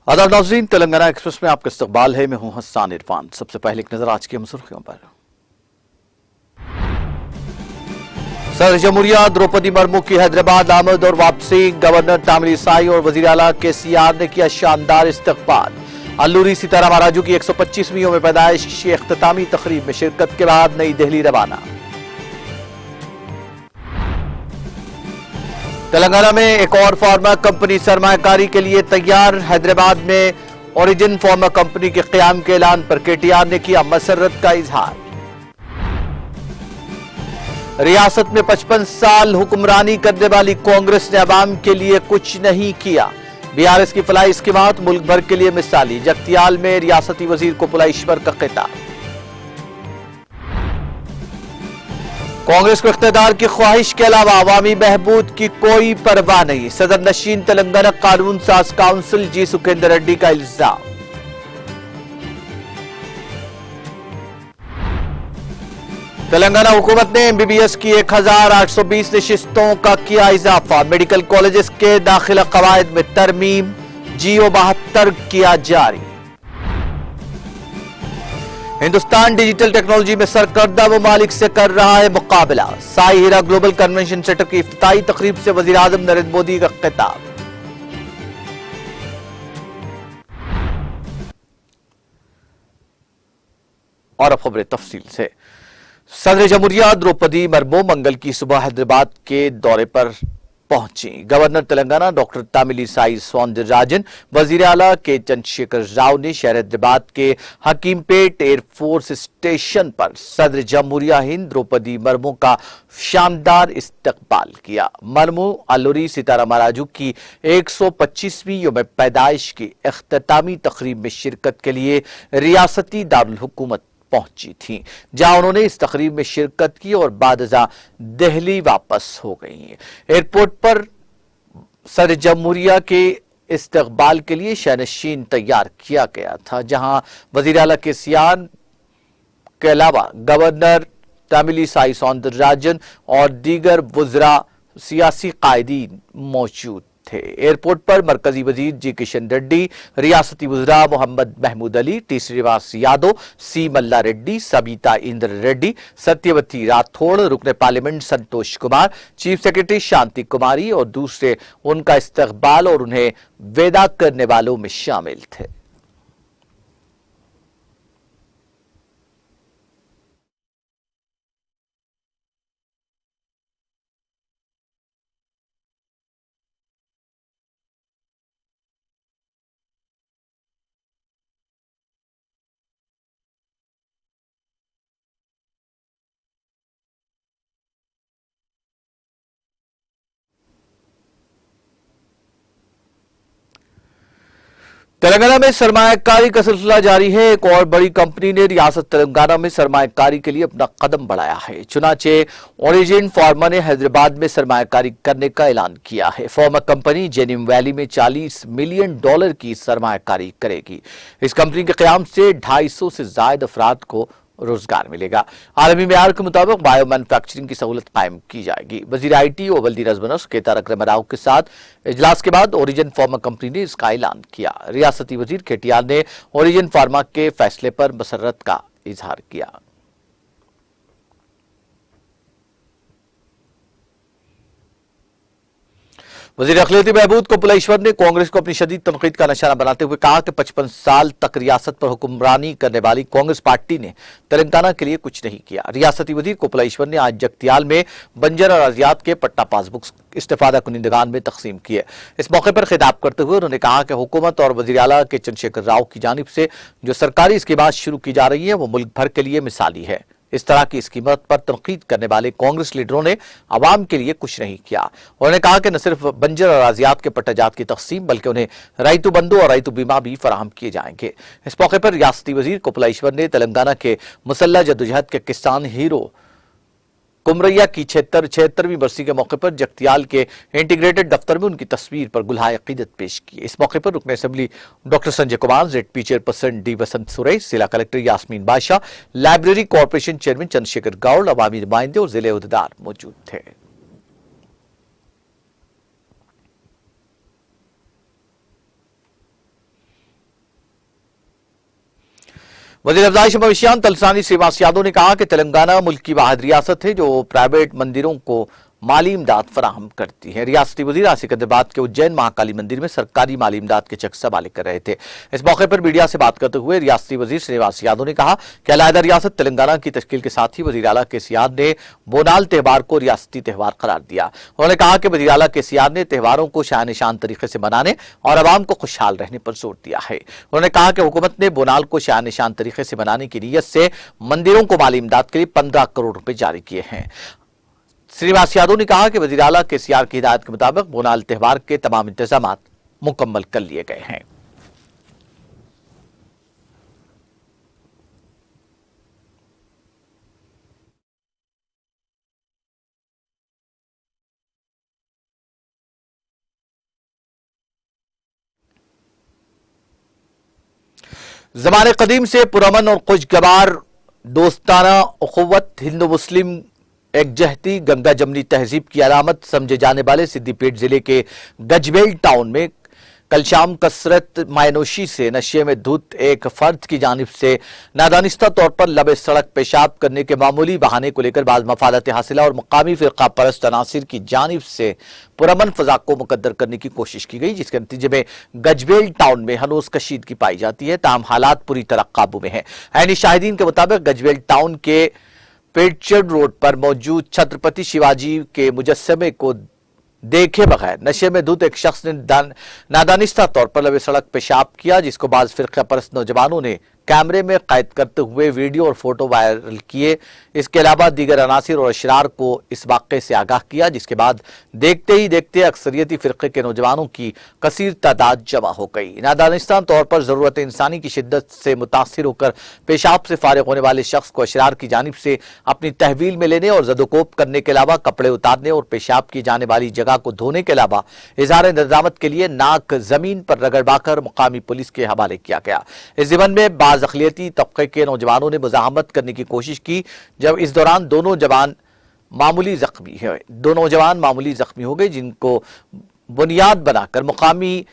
आदाब नाज़रीन, तेलंगाना एक्सप्रेस में आपका इस्तकबाल है। मैं हूं हसन इरफान। सबसे पहले एक नजर आज की सुर्खियों पर। सदर जमहूरिया द्रौपदी मुर्मू की हैदराबाद आमद और वापसी। गवर्नर तामिलिसाई और वजीर आला केसीआर ने किया शानदार इस्तकबाल। अल्लूरी सीताराम राजू की 125वीं यौम पैदाइश की इख्तितामी तकरीब में शिरकत के बाद नई दिल्ली रवाना। तेलंगाना में एक और फार्मा कंपनी सरमायाकारी के लिए तैयार। हैदराबाद में ओरिजिन फार्मा कंपनी के क़याम के ऐलान पर केटीआर ने किया मसर्रत का इजहार। रियासत में 55 साल हुक्मरानी करने वाली कांग्रेस ने अवाम के लिए कुछ नहीं किया। बीआरएस की फलाही स्कीमात मुल्क भर के लिए मिसाली। जगतियाल में रियासती वजीर को पुलाइश्वर का खिताब। कांग्रेस को इख्तियार की ख्वाहिश के अलावा अवामी बहबूद की कोई परवाह नहीं। सदर नशीन तेलंगाना कानून साज काउंसिल जी सुखेंदर रेड्डी का इल्जाम। तेलंगाना हुकूमत ने एमबीबीएस की 1820 नशिस्तों का किया इजाफा। मेडिकल कॉलेजेस के दाखिला कवायद में तरमीम। जीओ 72 किया जारी। हिंदुस्तान डिजिटल टेक्नोलॉजी में सरकर्दा ममालिक से कर रहा है मुकाबला। साई हीरा ग्लोबल कन्वेंशन सेंटर की इफ्तिताई तकरीब से वजीर आजम नरेंद्र मोदी का खिताब। और अब खबरें तफसील से। सदर जमहूरिया द्रौपदी मुर्मू मंगल की सुबह हैदराबाद के दौरे पर पहुंची। गवर्नर तेलंगाना डॉक्टर तामिलिसाई सौंदरराजन, वजीर आला के चंद्रशेखर राव ने शहर हैदराबाद के हकीमपेट एयरफोर्स स्टेशन पर सदर जमहूरिया हिंद द्रौपदी मुर्मू का शानदार इस्तकबाल किया। मुर्मू अल्लूरी सीताराम राजू की 125वीं यौम पैदाइश की इख्तितामी तकरीब में शिरकत के लिए रियासती दारुल हुकूमत पहुंची थी, जहां उन्होंने इस तकरीब में शिरकत की और बादजा दिल्ली वापस हो गई। एयरपोर्ट पर सदर जमहूरिया के इस्तकबाल के लिए शहनशीन तैयार किया गया था, जहां वजीर आला केसीआर के अलावा गवर्नर तामिलिसाई सौंदरराजन और दीगर वुज़रा सियासी कायदीन मौजूद थे। एयरपोर्ट पर मरकजी वजीर जी किशन रेड्डी, रियासती वुज़रा मोहम्मद महमूद अली, टी श्रीनिवास यादव, सी मल्ला रेड्डी, सबीता इंद्र रेड्डी, सत्यवती राठौड़, रुकने parliament Santosh Kumar, chief secretary शांति कुमारी और दूसरे उनका इस्तकबाल और उन्हें वेदा करने वालों में शामिल थे। तेलंगाना में सरमायाकारी का सिलसिला जारी है। एक और बड़ी कंपनी ने रियासत तेलंगाना में सरमायाकारी के लिए अपना कदम बढ़ाया है। चुनाचे ओरिजिन फार्मा ने हैदराबाद में सरमायाकारी करने का ऐलान किया है। फार्मा कंपनी जेनिम वैली में $40 मिलियन की सरमायाकारी करेगी। इस कंपनी के क़याम से 250 से ज्यादा अफराद को रोजगार मिलेगा। आलमी मेयार के मुताबिक बायो मैन्युफैक्चरिंग की सहूलत कायम की जाएगी। वजीर IT और वल्दी रजबनस केतार अकरम राव के साथ इजलास के बाद ओरिजिन फार्मा कंपनी ने इसका ऐलान किया। रियासती वजीर केटीआर ने ओरिजिन फार्मा के फैसले पर मसर्रत का इजहार किया। वजीर अखिलती बहबूद को पुलाइश्वर ने कांग्रेस को अपनी शदीद तनकीद का निशाना बनाते हुए कहा कि 55 साल तक रियासत पर हुक्मरानी करने वाली कांग्रेस पार्टी ने तेलंगाना के लिए कुछ नहीं किया। रियासती वजीर को पुलाइश्वर ने आज जगतियाल में बंजर अराजियात के पट्टा पासबुक इस्तेफादा कुनिंदगान में तकसीम किए। इस मौके पर खिताब करते हुए उन्होंने कहा कि हुकूमत और वजीर आला के चंद्रशेखर राव की जानिब से जो सरकारी स्कीमात शुरू की जा रही है वो मुल्क भर के लिए मिसाली है। इस तरह की स्कीमत पर तनकीद करने वाले कांग्रेस लीडरों ने अवाम के लिए कुछ नहीं किया। उन्होंने कहा कि न सिर्फ बंजर अराजियात के पट्टाजात की तकसीम बल्कि उन्हें रईतु बंधु और रईतु बीमा भी फराहम किए जाएंगे। इस मौके पर रियासती वजीर कोपलाईश्वर ने तेलंगाना के मुसल्लह जद्दोजहद के किसान हीरो कुमरैया की 76वीं बरसी के मौके पर जगतियाल के इंटीग्रेटेड दफ्तर में उनकी तस्वीर पर गुलहाए अकीदत पेश की। इस मौके पर रुकन assembly doctor Sanjay Kumar, ZP chairperson D Basanth Suresh, जिला collector Yasmin Badshah, library corporation chairman Chandrashekar Goud, अवामी नुमाइंदे और जिले उहदेदार मौजूद थे। वज़ीर अफ़ज़ाइश मवेशियान तलसानी श्रीनिवास यादव ने कहा कि तेलंगाना मुल्क की वाहिद रियासत है जो प्राइवेट मंदिरों को माली इमदाद फराहम करती है। रियासती वज़ीर आज सिकंदराबाद के उज्जैन महाकाली मंदिर में सरकारी माली इमदाद के चेक हवाले कर रहे थे। इस मौके पर मीडिया से बात करते हुए रियासती वज़ीर श्रीनिवास यादव ने कहा कि अलहदा रियासत तेलंगाना की तश्कील के साथ ही वज़ीर आला केसीआर ने बोनाल त्यौहार को रियासती त्यौहार करार दिया। उन्होंने कहा कि वज़ीर आला केसीआर ने त्यौहारों को शान शान तरीके से मनाने और आवाम को खुशहाल रहने पर जोर दिया है। उन्होंने कहा कि हुकूमत ने बोनाल को शान शान तरीके से मनाने की नीयत से मंदिरों को माली इमदाद के लिए 15 करोड़ रुपए जारी किए हैं। श्रीनिवास यादव ने कहा कि वज़ीर आला केसीआर की हिदायत के मुताबिक बोनाल त्यौहार के तमाम इंतजाम मुकम्मल कर लिए गए हैं। ज़माने कदीम से पुरअमन और खुशगवार दोस्ताना उखुव्वत हिंदू मुस्लिम एकजहती गंगा जमनी तहजीब की अलामत समझे जाने वाले सिद्दीपेट जिले के गजबेल टाउन में कल शाम कसरत मायनोशी से नशे में धुत एक फर्द की जानिब से नादानिस्ता तौर पर लबे सड़क पेशाब करने के मामूली बहाने को लेकर बाज मफादत हासिला और मकामी फिरका परस्त अनासिर की जानिब से पुरअमन फजा को मुकद्दर करने की कोशिश की गई, जिसके नतीजे में गजबेल टाउन में हनूज कशीदगी पाई जाती है। ताहम हालात पूरी तरह काबू में है। ऐनी शाहिदीन के मुताबिक गजबेल टाउन के पेटचर्ड रोड पर मौजूद छत्रपति शिवाजी के मुजस्समे को देखे बगैर नशे में धुत एक शख्स ने नादानिस्ता तौर पर लबे सड़क पेशाब किया, जिसको बाज फिरका परस्त नौजवानों ने कैमरे में कैद करते हुए वीडियो और फोटो वायरल किए। इसके अलावा दीगर अनासिर और अशरार को इस वाक़े से आगाह किया, जिसके बाद देखते ही देखते अक्सरियती फिरके के नौजवानों की कसीर तादाद जमा हो गई। नादानिस्ता तौर पर जरूरत इंसानी की शिद्दत से मुतासिर होकर पेशाब से फारिग होने वाले शख्स को अशरार की जानिब से अपनी तहवील में लेने और जदोकोप करने के अलावा कपड़े उतारने और पेशाब की जाने वाली जगह को धोने के अलावा इजहार नदामत के लिए नाक जमीन पर रगड़बाकर मुकामी पुलिस के हवाले किया गया। इस जीवन में बाज अखिलियती तबके के नौजवानों ने मुजाहमत करने की कोशिश की, जब इस दौरान दो नौजवान मामूली जख्मी हो गए, जिनको बुनियाद बनाकर मुकामी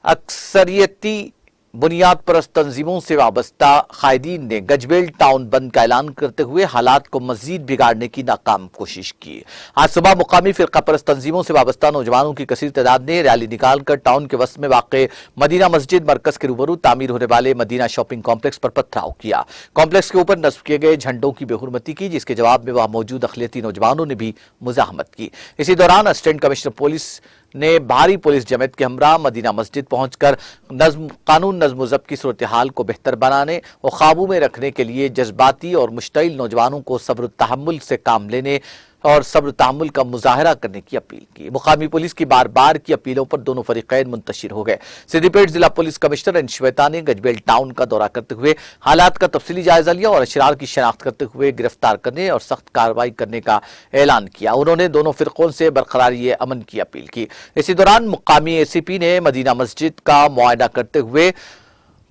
अक्सरियती बुनियाद परस्त तंजीमों से वाबस्ता कायदीन ने गजबेल टाउन बंद का ऐलान करते हुए हालात को मजीद बिगाड़ने की नाकाम कोशिश की। आज सुबह मुकामी फिरका परस्त तंजीमों से वाबस्ता नौजवानों की कसीर तादाद ने रैली निकालकर टाउन के वस्त में वाक़े मदीना मस्जिद मरकज के रूबरू तामीर होने वाले मदीना शॉपिंग कॉम्प्लेक्स पर पथराव किया। कॉम्प्लेक्स के ऊपर नस्ब किए गए झंडों की बेहुरमती की, जिसके जवाब में वहां मौजूद अखिलियती नौजवानों ने भी मुजाहमत की। इसी दौरान असिस्टेंट कमिश्नर पुलिस ने भारी पुलिस जमात के हमरा मदीना मस्जिद पहुंचकर कानून नज़्म ज़ब्त की सूरत हाल को बेहतर बनाने और काबू में रखने के लिए जज्बाती और मुश्तइल नौजवानों को सब्र तहम्मुल से काम लेने और सब्र तहम्मुल का मुजाहरा करने की अपील की। मुकामी पुलिस की बार बार की अपीलों पर दोनों फरीकैन मुंतशिर हो गए। सिद्दीपेट जिला पुलिस कमिश्नर एन श्वेता ने गजबेल टाउन का दौरा करते हुए हालात का तफसीली जायजा लिया और अशरार की शनाख्त करते हुए गिरफ्तार करने और सख्त कार्रवाई करने का ऐलान किया। उन्होंने दोनों फिरकों से बरकरारी अमन की अपील की। इसी दौरान मुकामी ACP ने मदीना मस्जिद का मुआयना करते हुए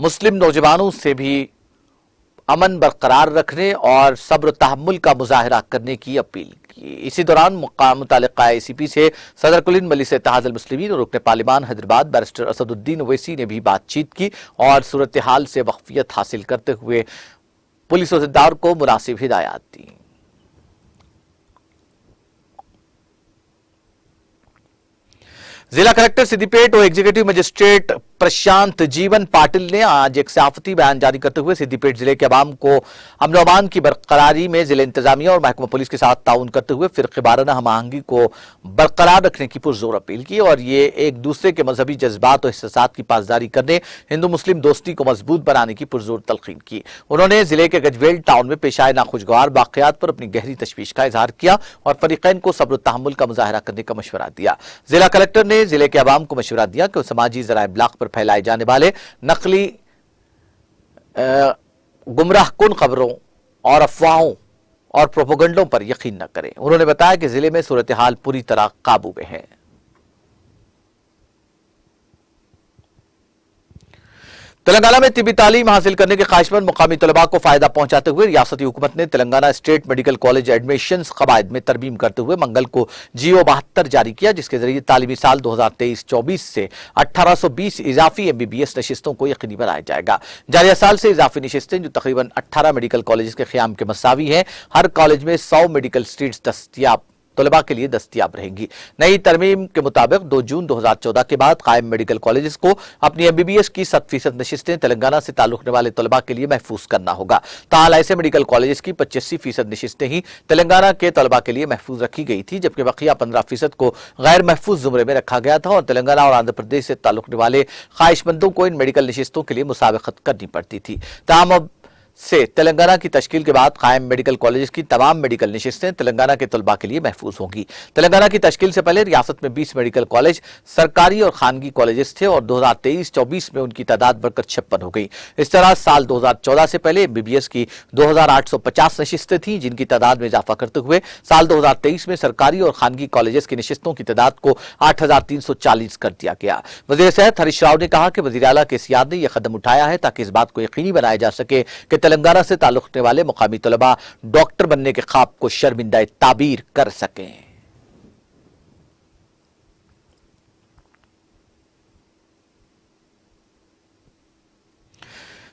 मुस्लिम नौजवानों से भी अमन बरकरार रखने और सब्र तहम्मुल का मुजाहरा करने की अपील की। इसी दौरान मुतालिका ACP से सदर कुल मजलिस इत्तेहाद अल मुस्लिमीन और रुकन पार्लिमान हैदराबाद बैरिस्टर असदुद्दीन ओवैसी ने भी बातचीत की और सूरत हाल से वाकफियत हासिल करते हुए पुलिस वज़ीरदार को मुनासिब हिदायत दी। जिला कलेक्टर सिद्दीपेट और एग्जीक्यूटिव मजिस्ट्रेट प्रशांत जीवन पाटिल ने आज एक सहाफती बयान जारी करते हुए सिद्दीपेट जिले के अवाम को अमन व अमान की बरकरारी में जिला इंतजामिया और महकमा पुलिस के साथ ताउन करते हुए फिरके वाराना हमआहंगी को बरकरार रखने की पुरजोर अपील की और ये एक दूसरे के मजहबी जज्बात और एहसासात की पासदारी करने, हिंदू मुस्लिम दोस्ती को मजबूत बनाने की पुरजोर तलकीन की। उन्होंने जिले के गजबेल टाउन में पेश आए नाखुशगवार वाकयात पर अपनी गहरी तशवीश का इजहार किया और फरीकैन को सब्र तहम्मुल का मुजाहरा करने का मशवरा दिया। जिला कलेक्टर ने जिले के अवाम को मशवरा दिया कि समाजी ज़राए इब्लाग पर फैलाए जाने वाले नकली गुमराह कुन खबरों और अफवाहों और प्रोपोगंडों पर यकीन न करें। उन्होंने बताया कि जिले में सूरत हाल पूरी तरह काबू में है। तेलंगाना में तिब्बी तालीम हासिल करने के ख्वाहिशमंद मुकामी तलबा को फायदा पहुंचाते हुए रियासती हुकूमत ने Telangana state medical college admissions कवायद में तरमीम करते हुए मंगल को GO 72 जारी किया, जिसके जरिए तालीमी साल 2023-24 से 1820 इजाफी MBBS नशिस्तों को यकीनी बनाया जाएगा। जारिया साल से इजाफी नशिस्तें जो तकरीबन 18 मेडिकल कॉलेज के क़याम के मसावी हैं, हर कॉलेज में 100 मेडिकल सीट्स दस्तियाब तलबा के लिए दस्तियाब रहेंगी। नई तरमीम के मुताबिक 2 जून 2014 के बाद कायम मेडिकल कॉलेजेस को अपनी MBBS की 100% नशिस्तें तेलंगाना से ताल्लुक रखने वाले तलबा के लिए महफूज करना होगा। ताहल ऐसे मेडिकल कॉलेजेस की 85% नशिस्तें ही तेलंगाना के तलबा के लिए महफूज रखी गई थी, जबकि बकिया 15% को गैर महफूज जुमरे में रखा गया था और तेलंगाना और आंध्र प्रदेश से ताल्लुक रखने वाले ख्वाहिशमंदों को इन मेडिकल नशिस्तों के लिए मुसाबकत करनी पड़ती थी। ताहम अब से तेलंगाना की तश्कील के बाद कायम मेडिकल कॉलेज की तमाम मेडिकल नशिस्तें तेलंगाना के तलबा के लिए महफूज होंगी। तेलंगाना की तश्कील से पहले रियासत में 20 मेडिकल कॉलेज सरकारी और खानगी कॉलेजेस थे और 2023-24 में उनकी तादाद बढ़कर 56 हो गई। इस तरह साल 2014 से पहले MBBS की 2850 नशिस्तें थीं, जिनकी तादाद में इजाफा करते हुए साल 2023 में सरकारी और खानगी कॉलेजेस की नशिस्तों की तादाद को 8340 कर दिया गया। वज़ीर सेहत हरीश राव ने कहा कि वज़ीर आला KCR ने यह कदम उठाया है ताकि इस बात को यकीनी बनाया जा सके कि तेलंगाना से ताल्लुक रखने वाले मुकामी तलबा डॉक्टर बनने के ख्वाब को शर्मिंदा ताबीर कर सकें।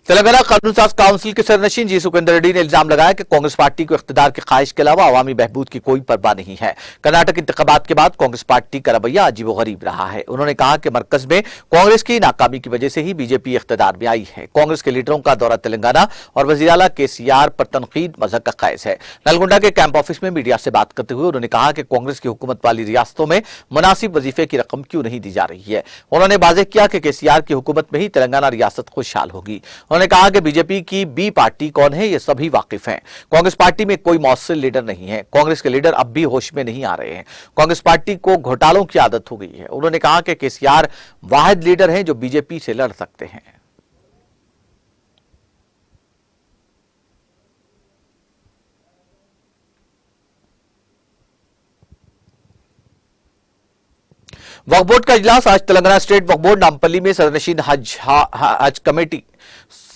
तेलंगाना कानून साज काउंसिल के सरनशीन जी सुखेंदर रेड्डी ने इल्जाम लगाया कि कांग्रेस पार्टी को इख्तिदार की ख्वाहिश के अलावा अवामी बहबूद की कोई परवाह नहीं है। कर्नाटक इंतखाबात के बाद कांग्रेस पार्टी का रवैया अजीबोगरीब रहा है। उन्होंने कहा कि मरकज में कांग्रेस की नाकामी की वजह से ही बीजेपी इख्तिदार में आई है। कांग्रेस के लीडरों का दौरा तेलंगाना और वज़ीर आला KCR पर तनकीद मज़हक का ख़ैज़ है। नलगोंडा के कैंप ऑफिस में मीडिया से बात करते हुए उन्होंने कहा कि कांग्रेस की हुकूमत वाली रियासतों में मुनासिब वजीफे की रकम क्यों नहीं दी जा रही है। उन्होंने वाज़ेह किया कि KCR की हुकूमत में ही तेलंगाना रियासत खुशहाल होगी। उन्होंने कहा कि बीजेपी की बी पार्टी कौन है ये सभी वाकिफ हैं। कांग्रेस पार्टी में कोई मौसर लीडर नहीं है। कांग्रेस के लीडर अब भी होश में नहीं आ रहे हैं। कांग्रेस पार्टी को घोटालों की आदत हो गई है। उन्होंने कहा कि KCR वाहिद लीडर हैं जो बीजेपी से लड़ सकते हैं। वक्फ बोर्ड का इजलास आज तेलंगाना स्टेट वक्फ बोर्ड नामपल्ली में सदरनशीन हज कमेटी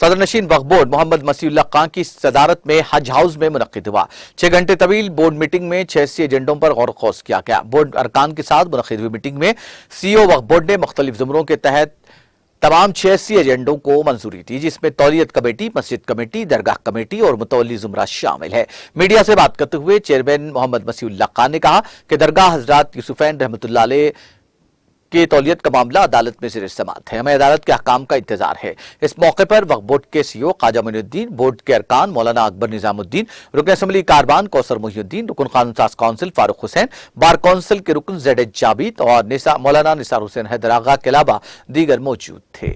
सदरनशीन वक्फ बोर्ड मोहम्मद मसीहुल्लाह खां की सदारत में हज हाउस में मुनक्किद हुआ। 6 घंटे तवील बोर्ड मीटिंग में 86 एजेंडों पर गौर खौज किया गया। बोर्ड अरकान के साथ मुनक्किद हुई मीटिंग में CEO वक्फ बोर्ड ने मुख्तलिफ जुमरों के तहत तमाम 86 एजेंडों को मंजूरी दी, जिसमें तौलियत कमेटी, मस्जिद कमेटी, दरगाह कमेटी और मुतवल्ली जुमरा शामिल है। मीडिया से बात करते हुए चेयरमैन मोहम्मद मसीहुल्लाह खां ने कहा कि दरगाह हजरत यूसुफैन रहमतुल्लाह अलैह के तौलियत का मामला अदालत में ज़ेर समाअत है। हमें अदालत के अहकाम का इंतजार है। इस मौके पर वक्फ बोर्ड के CEO ख्वाजा मोइनुद्दीन, बोर्ड के अरकान मौलाना अकबर निजामुद्दीन, रुकन असम्बली कारबान कौसर मोहिउद्दीन, रुकन कानून साज council Farooq Hussain, bar council के रुकन ZH जाबिद और मौलाना निसार हुसैन हैदर आगा के अलावा दीगर मौजूद थे।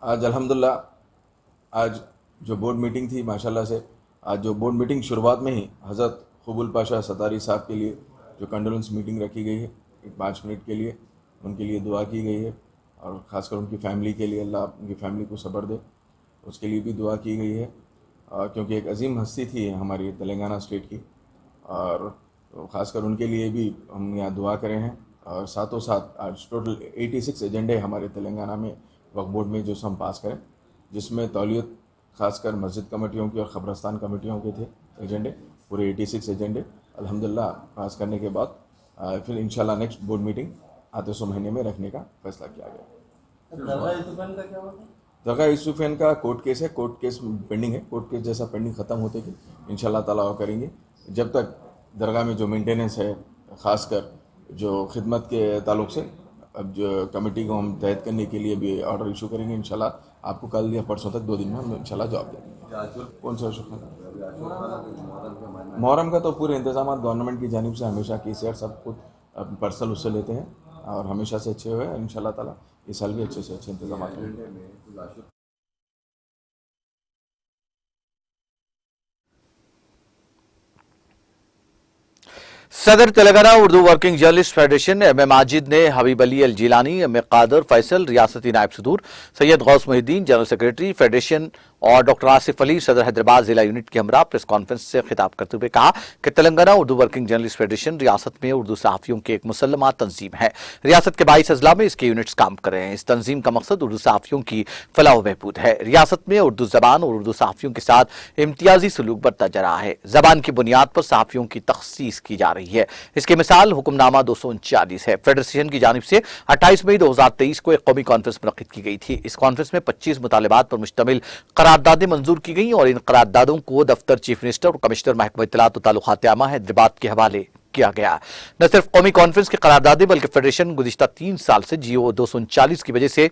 आज अल्हम्दुलिल्लाह आज जो बोर्ड मीटिंग थी माशाल्लाह से, आज जो बोर्ड मीटिंग शुरुआत में ही हज़रत क़बूल पाशा सतारी साहब के लिए जो कंडोलेंस मीटिंग रखी गई है 5 मिनट के लिए, उनके लिए दुआ की गई है और ख़ासकर उनकी फ़ैमिली के लिए अल्लाह उनकी फ़ैमिली को सब्र दे, उसके लिए भी दुआ की गई है। क्योंकि एक अजीम हस्ती थी हमारी तेलंगाना स्टेट की और ख़ासकर उनके लिए भी हम यहाँ दुआ करें हैं। और साथों साथ आज टोटल 86 एजेंडे हमारे तेलंगाना में वक्फ बोर्ड में जो हम पास करें, जिसमें तौलियत ख़ासकर मस्जिद कमेटियों की और ख़बरस्तान कमेटियों के थे एजेंडे, पूरे 86 एजेंडे अल्हम्दुलिल्लाह पास करने के बाद फिर इंशाल्लाह नेक्स्ट बोर्ड मीटिंग आते सो महीने में रखने का फैसला किया गया। दरगाह यूसुफैन का कोर्ट केस है, कोर्ट केस पेंडिंग है। कोर्ट केस जैसा पेंडिंग ख़त्म होते कि इंशाल्लाह ताला वो करेंगे। जब तक दरगाह में जो मेंटेनेंस है, ख़ासकर जो खिदमत के ताल्लुक़ से, अब जो कमेटी को हम तहत करने के लिए भी ऑर्डर इशू करेंगे इंशाल्लाह। आपको कल या परसों तक 2 दिन में हम इंशाल्लाह जवाब देंगे। कौन सा मुहर्रम का तो पूरे इंतजाम गवर्नमेंट की जानिब से हमेशा KCR सब कुछ पर्सनल उससे लेते हैं और हमेशा से अच्छे हुए इंशाल्लाह ताला इस साल भी अच्छे से अच्छे इंतजाम होंगे। सदर Telangana Urdu working journalist federation M.A. Majid ने हबीब अली अल जिलानी, M.A. कादर फैसल, रियासती नायब सदूर Syed Ghouse Mohiuddin, general secretary federation और डॉक्टर आसिफ अली सदर हैदराबाद जिला यूनिट के हमरा प्रेस कॉन्फ्रेंस से खिताब करते हुए कहा कि Telangana Urdu working journalist federation रियासत में उर्दू सहाफियों की एक मुसल्लमा तंजीम है। रियासत के 22 अजला में इसके यूनिट्स काम कर रहे हैं। इस तंजीम का मकसद उर्दू सहाफियों की फलाह बहबूद है। रियासत में उर्दू जबान और उर्दू सहाफियों के साथ इम्तियाजी सलूक बरता जा रहा है। जबान की बुनियाद पर सहाफियों की तखसीस की जा रही है। इसकी मिसाल हुक्मनामा 239 है। फेडरेशन की जानिब से 28 मई 2023 को एक कौमी कॉन्फ्रेंस मुनक्किद की गई थी। इस कॉन्फ्रेंस में 25 मुतालिबात पर मुश्तमिल करारदादें मंजूर की गई और इन करारदादों को दफ्तर चीफ मिनिस्टर और कमिश्नर महकमा इत्तलात और ताल्लुकात आमा हैदराबाद के हवाले किया गया। न सिर्फ कौमी कॉन्फ्रेंस की करारदादें बल्कि फेडरेशन गुज़िश्ता 3 साल से GO 239 की वजह से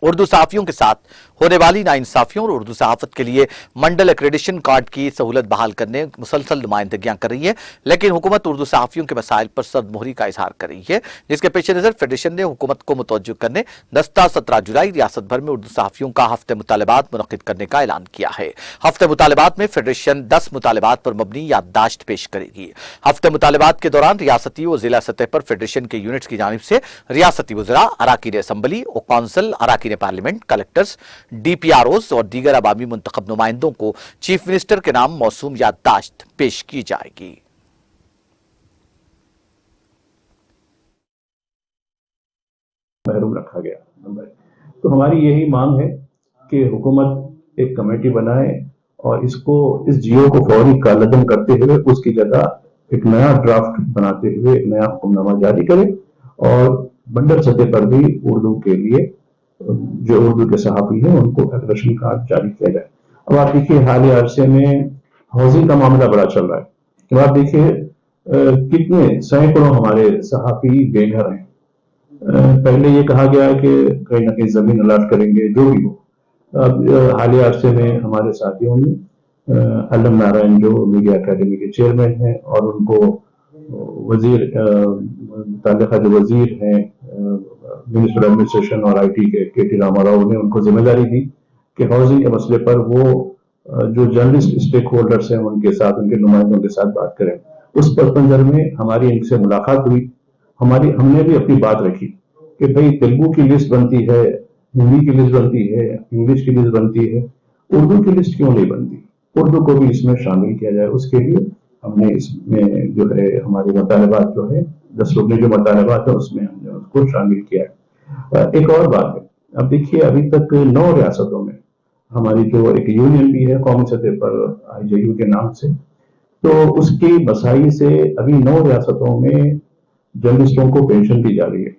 उर्दू सहाफियों के साथ होने वाली नाइंसाफियों और उर्दू सहाफत के लिए मंडल एक्रेडिशन कार्ड की सहूलत बहाल करने मुसलसल नुमाइंदगियां कर रही है, लेकिन हुकूमत उर्दू सहाफियों के मसाइल पर सदमोहरी का इजहार कर रही है, जिसके पेश नजर फेडरेशन ने हुकूमत को मुतवज्जो करने 17 जुलाई रियासत भर में उर्दू सहाफियों का हफ्ते मुतालिबात मुनक्किद करने का ऐलान किया है। हफ्ते मुतालिबात में फेडरेशन 10 मुतालिबात पर मबनी याददाश्त पेश करेगी। हफ्ते मुतालिबात के दौरान रियासती व जिला सतह पर फेडरेशन के यूनिट्स की जानिब से रियासती वज़रा, अराकीन असम्बली और कौंसल, अराकीन पार्लियामेंट, कलेक्टर्स, DPROs और दीगर अवामी मुंतखब नुमाइंदों को चीफ मिनिस्टर के नाम मौसूम याददाश्त पेश की जाएगी। महरूम रखा गया। तो हमारी यही मांग है कि हुकूमत एक कमेटी बनाए और इस GO को फौरी कालदम करते हुए उसकी जगह एक नया ड्राफ्ट बनाते हुए एक नया हुक्मनामा जारी करे और मंडल सतह पर भी उर्दू के लिए जो उर्दू के सहाफी हैं उनको एक्रेडिशन कार्ड जारी किया जाए। अब आप देखिए हाल ही अरसे में हाउसिंग का मामला बड़ा चल रहा है। अब आप देखिए कितने सैकड़ों हमारे सहाफी बेघर हैं। पहले ये कहा गया है कि कहीं ना कहीं जमीन अलाट करेंगे, जो भी हो। अब हालिया अरसे में हमारे साथियों ने अलम नारायण जो मीडिया अकेडमी के चेयरमैन हैं और उनको वजीर मुताल्लिका जो वजीर हैं मिनिस्टर एडमिनिस्ट्रेशन और IT के KT रामाराव ने उनको जिम्मेदारी दी कि हाउसिंग के मसले पर वो जो जर्नलिस्ट स्टेक होल्डर्स हैं उनके साथ, उनके नुमाइंदों के साथ बात करें। उस पसमंजर में हमारी इनसे मुलाकात हुई। हमने भी अपनी बात रखी कि भाई तेलुगु की लिस्ट बनती है, हिंदी की लिस्ट बनती है, इंग्लिश की लिस्ट बनती है, उर्दू की लिस्ट क्यों नहीं बनती? उर्दू को भी इसमें शामिल किया जाए। उसके लिए हमने इसमें जो है हमारे मुतालबात जो है 10 लोग ने जो मुतालबात है उसमें हमने उसको शामिल किया है। एक और बात है, अब देखिए अभी तक 9 रियासतों में हमारी जो एक यूनियन भी है कौमी सतह पर IJU के नाम से, तो उसकी बसाई से अभी 9 रियासतों में जर्नलिस्टों को पेंशन दी जा रही है।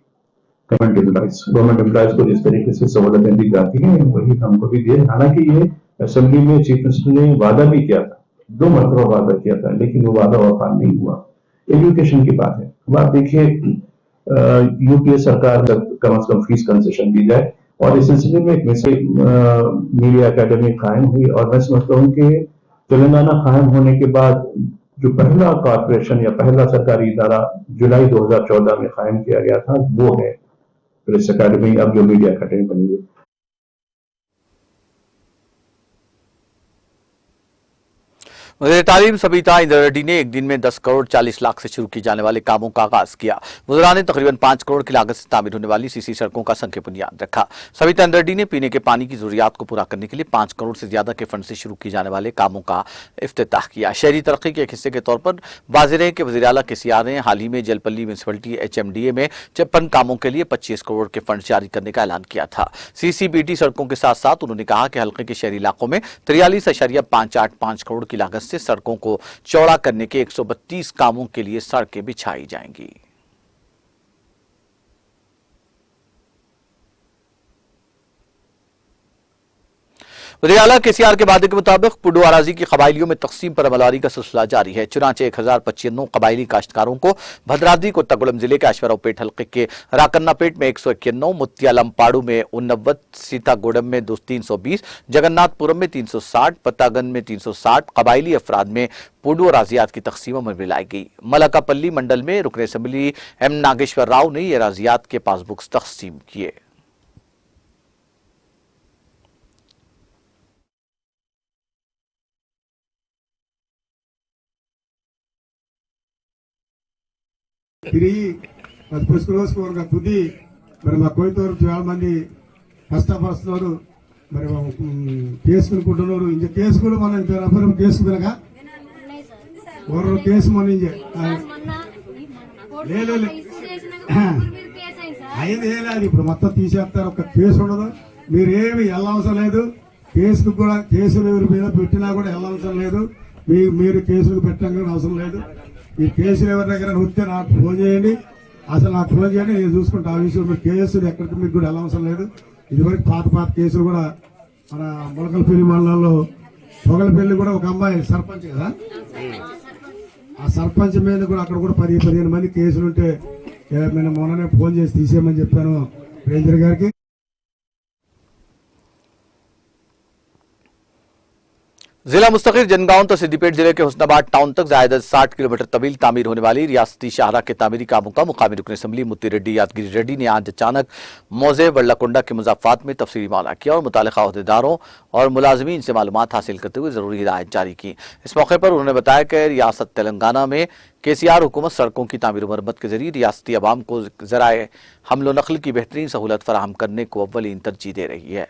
गवर्नमेंट एम्प्लॉइज को जिस तरीके से सहूलतें दी जाती हैं वही हमको भी दिए। हालांकि ये असेंबली में चीफ मिनिस्टर ने वादा भी किया था, 2 मरतबा वादा किया था, लेकिन वो वादा वफा नहीं हुआ। एजुकेशन की बात है, अब आप देखिए UPA सरकार कम से कम फीस कंसेशन दी जाए और इस सिलसिले में एक मीडिया अकेडमी कायम हुई और मैं समझता हूँ कि तेलंगाना कायम होने के बाद जो पहला कॉर्पोरेशन या पहला सरकारी इदारा जुलाई 2014 में कायम किया गया था वो है प्रेस अकेडमी, अब जो मीडिया अकेडमी बनी हुई। वज़ीर तालीम सबीता इंदिरा रेड्डी ने एक दिन में 10 करोड़ 40 लाख से शुरू किए जाने वाले कामों का आगाज किया। वज़रा ने तकरीबन 5 करोड़ की लागत से तामीर होने वाली CC सड़कों का संख्या बुनियाद रखा। सबीता इंदिरा रेड्डी ने पीने के पानी की जरूरियात को पूरा करने के लिए 5 करोड़ से ज्यादा के फंड से शुरू किए जाने वाले कामों का इफ्तिताह किया। शहरी तरक्की के एक हिस्से के तौर पर वाज़ेह है कि वज़ीर आला KCR ने हाल ही में जलपल्ली म्यूनसिपलिटी HMDA में 56 कामों के लिए 25 करोड़ के फंड जारी करने का ऐलान किया था। CCBT सड़कों के साथ साथ उन्होंने कहा कि हल्के के शहरी इलाकों में 43.585 करोड़ की लागत से सड़कों को चौड़ा करने के 132 कामों के लिए सड़कें बिछाई जाएंगी। वज़ीर आला KCR के वादे के मुताबिक पुडू अराजी की कबाइलियों में तकसीम पर अमलवारी का सिलसिला जारी है। चुनाचे 1095 कबाइली काश्तकारों को भद्राद्री कोत्तागुड़म जिले के अश्वरावपेट हल्के के राकन्नापेट में 191, मुत्यालमपाड़ू में 89, सीतागुड़म में 320, जगन्नाथपुरम में 360, पत्तागन में 360 कबाइली अफराद में पुडू अराजियात की तकसीम में मिलाई गई। मलकापल्ली मंडल में रुकन असम्बली M नागेश्वर राव ने ये अराजियात के पासबुक्स तकसीम किए। తిరిగి పుష్కరోసుకోగా తుది మరి మా కోయితూరు చాలా మంది కష్టపరుస్తున్నారు. మరి కేసుకుంటున్నారు ఇంజ కేసులు మన కేసు వినక ఓరో కేసు మన అయింది ఏం లేదు ఇప్పుడు మొత్తం తీసేస్తారు ఒక కేసు ఉండదు మీరేమి వెళ్ళవసరం లేదు కేసుకు కూడా కేసులు ఎవరి మీద పెట్టినా కూడా వెళ్ళవసరం లేదు మీరు కేసులు పెట్టడం అవసరం లేదు ఈ కేసులు ఎవరి దగ్గర వస్తే నాకు ఫోన్ చేయండి అసలు నాకు ఫోన్ చేయండి నేను చూసుకుంటా ఆ విషయం మీరు కేసులు ఎక్కడికి మీకు కూడా వెళ్ళవసరం లేదు ఇదివరకు పాత కేసులు కూడా మన ములకలపల్లి మండలంలో పొగలపల్లి కూడా ఒక అమ్మాయి సర్పంచ్ కదా ఆ సర్పంచ్ మీద కూడా అక్కడ కూడా 10-15 మంది కేసులుంటే నేను మొన్ననే ఫోన్ చేసి తీసేయమని చెప్పాను రేంజర్ గారికి। जिला मुस्तकिल जनगांव तो सिद्दीपेट जिले के हुस्नाबाद टाउन तक ज़ायदा 60 किलोमीटर तवील तामीर होने वाली रियासती शाहरा के तामीरी कामों का मुकामी रुकन असम्बली मुत्ती रेड्डी यादगिरी रेड्डी ने आज अचानक मौजे वल्लाकुंडा के मुज़ाफ़ात में तफसीली मौला किया और मुतालिका अहदेदारों और मुलाजमीन से मालूमात हासिल करते हुए ज़रूरी हिदायत जारी की। इस मौके पर उन्होंने बताया कि रियासत तेलंगाना में KCR हुकूमत सड़कों की तामीर मरम्मत के जरिए रियासती अवाम को ज़राए हमलो नकल की बेहतरीन सहूलत फराहम करने को अव्वलीन तरजीह दे रही है।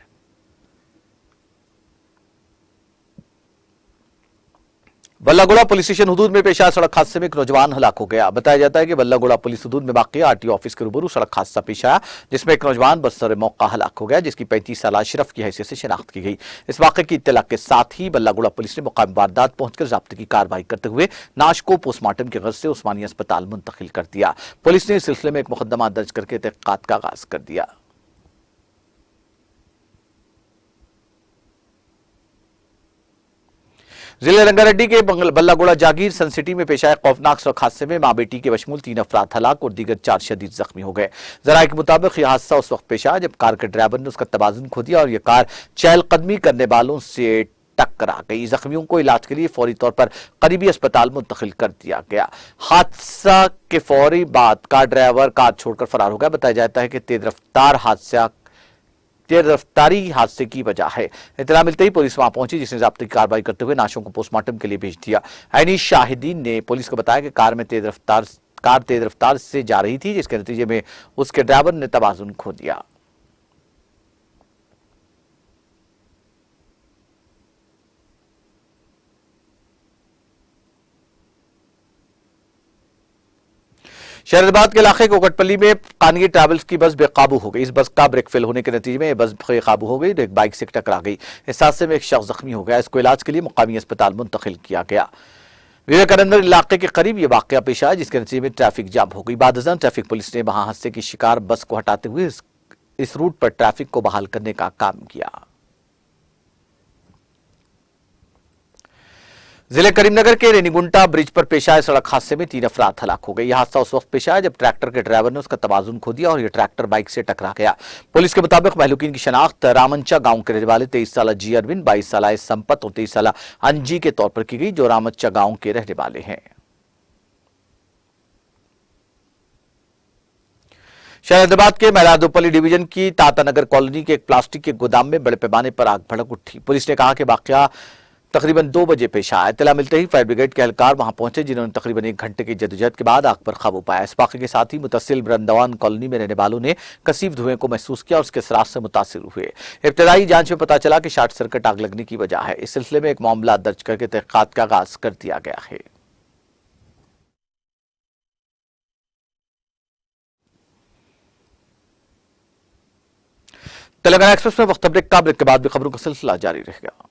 बल्लागुड़ा पुलिस स्टेशन हुदूद में पेश आए सड़क हादसे में एक नौजवान हलाक हो गया। बताया जाता है कि बल्लागुड़ा पुलिस हुदूद में वाक़ RTO ऑफिस के रूबरू सड़क हादसा पेश आया जिसमें एक नौजवान बरसर मौका हलाक हो गया जिसकी 35 साल अशरफ की हैसियत से शिनाख्त की गई। इस वाक़े की इत्तला के साथ ही बल्लागुड़ा पुलिस ने मुकामी वारदात पहुंचकर ज़ब्त की कार्रवाई करते हुए नाश को पोस्टमार्टम की गर्ज से उस्मानिया अस्पताल मुंतकिल कर दिया। पुलिस ने इस सिलसिले में एक मुकदमा दर्ज करके तहक़ीक़ात का आगाज कर दिया। जिले रंगारेड्डी के बल्लागुड़ा जागीर सन सिटी में पेश आए खौफनाक सड़क हादसे में मां बेटी के बशमूल 3 अफराद हलाक और दीगर 4 शदीद जख्मी हो गए। जराये के मुताबिक यह हादसा उस वक्त पेश आया जब कार के ड्राइवर ने उसका तवाज़ुन खो दिया और यह कार चहलकदमी करने वालों से टकरा गई। जख्मियों को इलाज के लिए फौरी तौर पर करीबी अस्पताल मुंतकिल कर दिया गया। हादसा के फौरी बाद कार ड्राइवर कार छोड़कर फरार हो गया। बताया जाता है कि तेज रफ्तारी हादसे की वजह है। इत्तला मिलते ही पुलिस वहां पहुंची जिसने ज़ब्त की कार्रवाई करते हुए नाशों को पोस्टमार्टम के लिए भेज दिया। ऐनी शाहिदीन ने पुलिस को बताया कि कार तेज रफ्तार से जा रही थी जिसके नतीजे में उसके ड्राइवर ने तवाज़ुन खो दिया। शहराबाद के इलाके कोकटपल्ली में कानगी ट्रैवल्स की बस बेकाबू हो गई। इस बस का ब्रेक फेल होने के नतीजे में बस बेकाबू हो गई और एक बाइक से टकरा गई। इस हादसे में एक शख्स जख्मी हो गया। इसको इलाज के लिए मुकामी अस्पताल मुंतकिल किया गया। विवेकानंद इलाके के करीब यह वाकया पेश आया जिसके नतीजे में ट्रैफिक जाम हो गई। बादजान ट्रैफिक पुलिस ने वहां हादसे की शिकार बस को हटाते हुए इस रूट पर ट्रैफिक को बहाल करने का काम किया। जिले करीमनगर के रेनीगुंटा ब्रिज पर पेश आए सड़क हादसे में 3 अफराद हलाक हो गए। यह हादसा उस वक्त पेश आया जब ट्रैक्टर के ड्राइवर ने उसका तवाज़ुन खो दिया और यह ट्रैक्टर बाइक से टकरा गया। पुलिस के मुताबिक महलूकीन की शनाख्त रामंचा गांव के रहने वाले 23 साला जी अरविंद, 22 साला संपत और 23 साला अंजी के तौर पर की गई जो रामंचा गांव के रहने वाले हैं। शहराबाद के महरादोपल्ली डिवीजन की तातानगर कॉलोनी के एक प्लास्टिक के गोदाम में बड़े पैमाने पर आग भड़क उठी। पुलिस ने कहा कि वाकया तकरीबन 2 बजे पेश आया। इत्तला मिलते ही फायर ब्रिगेड के एहलकार वहां पहुंचे जिन्होंने तकरीबन 1 घंटे की जद्दोजहद के बाद आग पर काबू पाया। इस वाक़े के साथ ही मुतसिल वृंदावन कॉलोनी में रहने वालों ने कसीफ धुएं को महसूस किया और उसके असरात से मुतासिर हुए। इब्तदाई जांच में पता चला कि शॉर्ट सर्किट आग लगने की वजह है। इस सिलसिले में एक मामला दर्ज करके तहक़ीक़ात का आगाज कर दिया गया है। तेलंगाना एक्सप्रेस में वक्त ब्रेक का ब्रेक के बाद भी खबरों का सिलसिला जारी रहेगा।